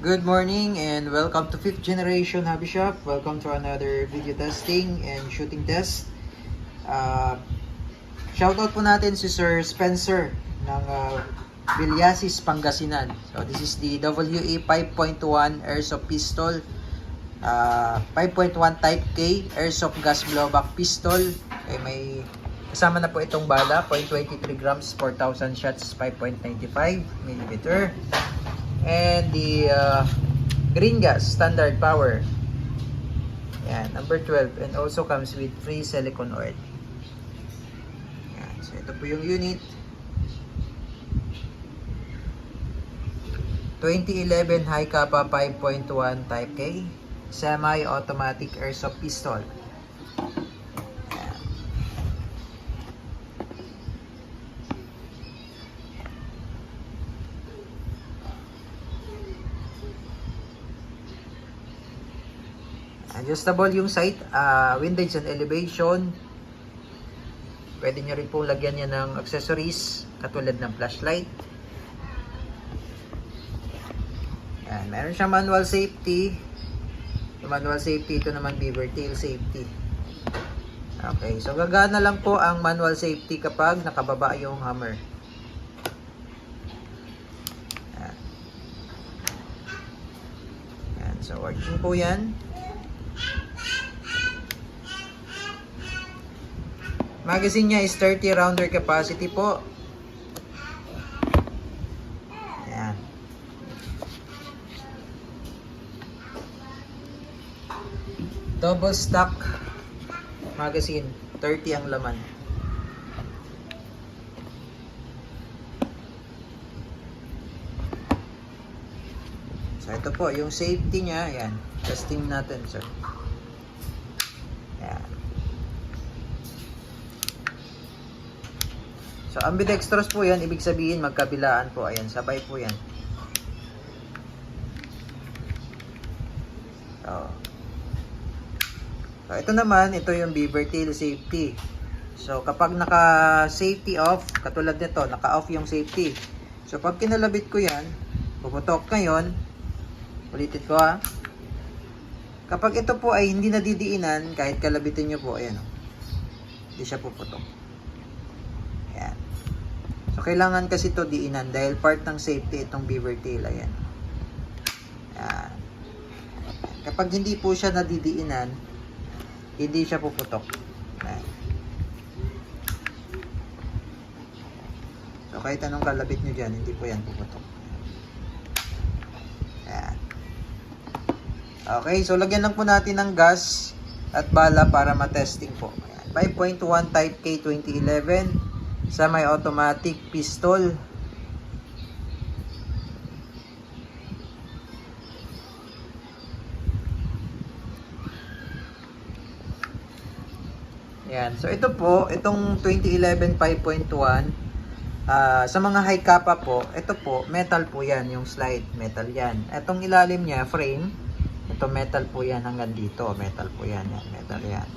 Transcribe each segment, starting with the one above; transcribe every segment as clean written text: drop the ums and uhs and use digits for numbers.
Good morning and welcome to 5th Generation Hobby Shop. Welcome to another video testing and shooting test. Shoutout po natin si Sir Spencer ng Villasis, Pangasinan. So this is the WA 5.1 Airsoft Pistol. 5.1 Type K Airsoft Gas Blowback Pistol. Okay, may kasama na po itong bala, 0.23 grams, 4,000 shots, 5.95 mm. And the green gas standard power, yan, number 12, and also comes with free silicone oil. Yan, so ito po yung unit. 2011 High Kappa 5.1 Type K semi-automatic airsoft pistol. Adjustable yung sight, windage and elevation. Pwede nyo rin pong lagyan yan ng accessories katulad ng flashlight. Yan, meron siyang manual safety. Yung manual safety, ito naman beaver tail safety. Okay, so gagana lang po ang manual safety kapag nakababa yung hammer. Yan. Yan, so working po yan. Magazine niya is 30 rounder capacity po. Ayan. Double stock magazine, 30 ang laman. So ito po yung safety niya, ayan. Testing natin, sir. Ayan. So, ambidextrous po yan, ibig sabihin magkabilaan po. Ayan, sabay po yan. So, ito naman, ito yung beaver tail safety. So, kapag naka-safety off, katulad nito, naka-off yung safety. So, pag kinalabit ko yan, puputok ngayon. Ulitin ko ha. Kapag ito po ay hindi nadidiinan, kahit kalabitin nyo po, ayan o. Hindi siya puputok. So, kailangan kasi ito diinan dahil part ng safety itong beaver tail. Ayan. Ayan. Kapag hindi po siya nadidiinan, hindi siya puputok. Ayan. So, kahit anong kalabit nyo dyan, hindi po yan puputok. Ayan. Okay, so lagyan lang po natin ng gas at bala para matesting po. Ayan. 5.1 Type K 2011 semi-automatic pistol. Yan. So ito po, itong 2011 5.1 sa mga high kappa po, ito po, metal po yan, yung slide, metal yan. Itong ilalim niya, frame, ito metal po yan hanggang dito, metal po yan, metal yan.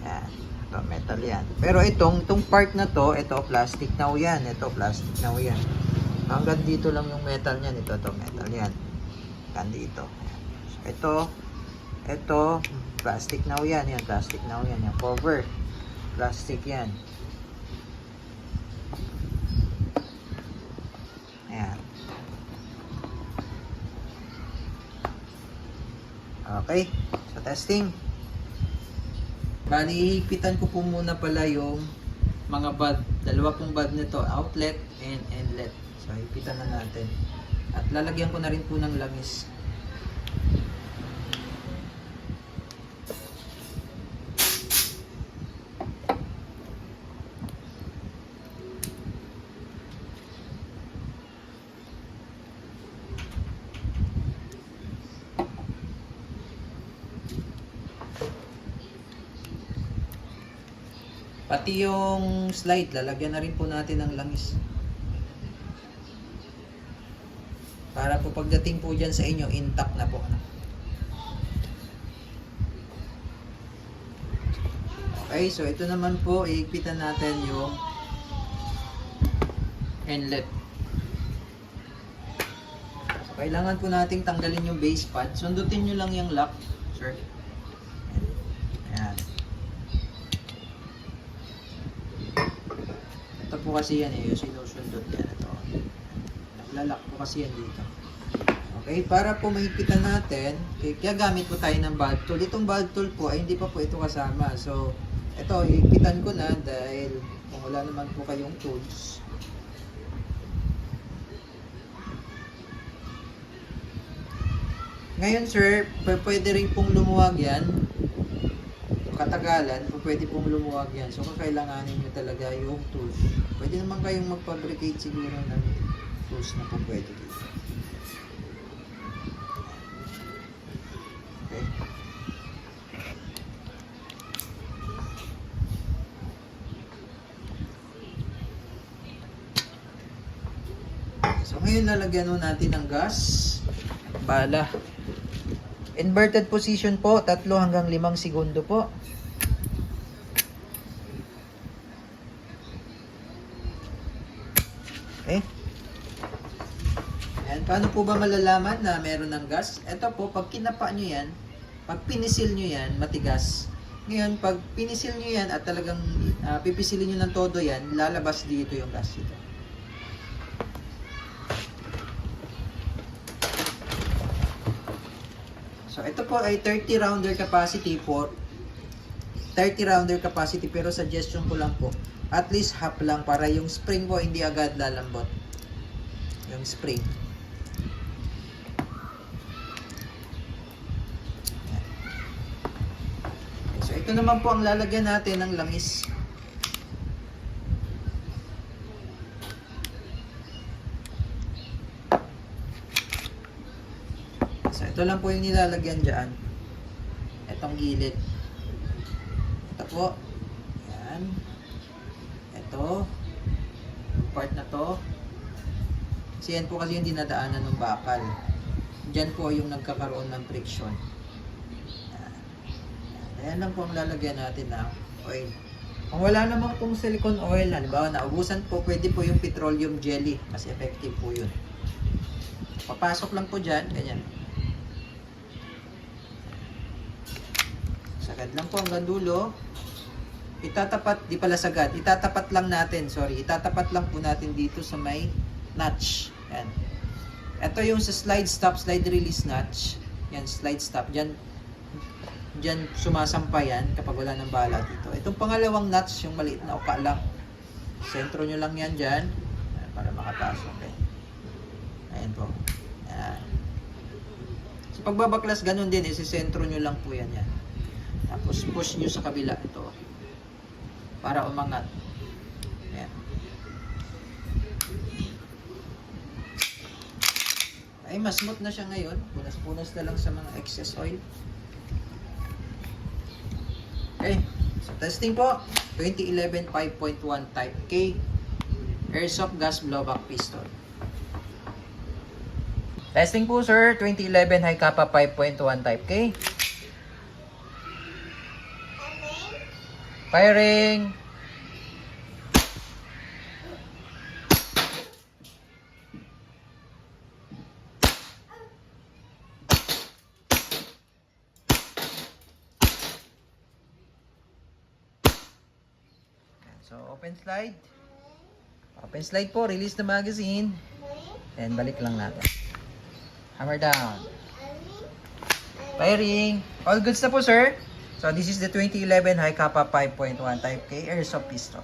Yan. Ito, metal yan. Pero itong part na to, ito plastic na yan. Ito plastic na yan. Hanggang dito lang yung metal niyan. Ito metal yan. Hanggang dito. So, ito plastic na yan. Yan, plastic na yan. Yung cover. Plastic yan. Ayan. Okay. So, testing. Bali, hihigpitan ko po muna pala yung mga bulb. Dalawa pong bulb nito, outlet and inlet. So, higpitan na natin. At lalagyan ko na rin po ng langis. Pati yung slide, lalagyan na rin po natin ng langis. Para po pagdating po dyan sa inyo, intact na po. Okay, so ito naman po, iigpitan natin yung inlet. kailangan po nating tanggalin yung base pad. Sundutin nyo lang yung lock, sir. Ayan. Ito po kasi yan yung sinusundot yan. Ito. Naglalak po kasi yan dito. Okay, para po mahigpitan natin, kaya gamit po tayo ng valve tool. Itong valve tool po ay hindi pa po ito kasama. So, ito, higpitan ko na dahil kung wala naman po kayong tools. Ngayon sir, pwede rin pong lumuwag yan. Katagalan, pwede pong lumuwag yan. So, kakailanganin nyo talaga yung tools. Pwede naman kayong mag-fabricate siguro ng tools na po pwede dito. Okay. So, ngayon lalagyan natin ng gas. Bala. Inverted position po, 3 hanggang 5 segundo po. Okay. Ayan, paano po ba malalaman na meron ng gas? Ito po, pag kinapa nyo yan, pag pinisil nyo yan, matigas. Ngayon, pag pinisil nyo yan at talagang pipisilin nyo ng todo yan, lalabas dito yung gas dito. So, ito po ay 30 rounder capacity for 30 rounder capacity, pero suggestion ko lang po, at least half lang para yung spring po hindi agad lalambot. Yung spring. So, ito naman po ang lalagyan natin ng langis. So, ito lang po yung nilalagyan dyan. Itong gilid. Ito po. Yan. Ito. Part na to. Kasi yan po kasi yung dinadaanan ng bakal. Dyan po yung nagkakaroon ng friction. Yan. Ayan lang po ang lalagyan natin na oil. Kung wala naman pong silicone oil, halimbawa naubusan po, pwede po yung petroleum jelly. Mas effective po yun. Papasok lang po dyan. Ganyan. Sagad lang po hanggang dulo. Itatapat, di pala sagad, itatapat lang natin, itatapat lang po natin dito sa may notch. Yan. Ito yung sa slide stop, slide release notch. Yan, slide stop. Diyan sumasampay yan kapag wala ng bala dito. Itong pangalawang notch, yung maliit na uka lang. Sentro nyo lang yan dyan para makapasok. Okay. Ayan po. Yan. Sa pagbabaklas, ganun din, isisentro nyo lang po yan. Yan. Tapos push nyo sa kabila ito para umangat. Ayan. Ay, mas smooth na siya ngayon. Punas-punas na lang sa mga excess oil. Okay. So, testing po. 2011 5.1 Type K Airsoft Gas Blowback Pistol. Testing po sir. 2011 High Kappa 5.1 Type K. Firing! So, open slide. Open slide po. Release the magazine. And balik lang natin. Hammer down. Firing! All goods na po, sir. So, this is the 2011 High Kappa 5.1 Type K Airsoft Pistol.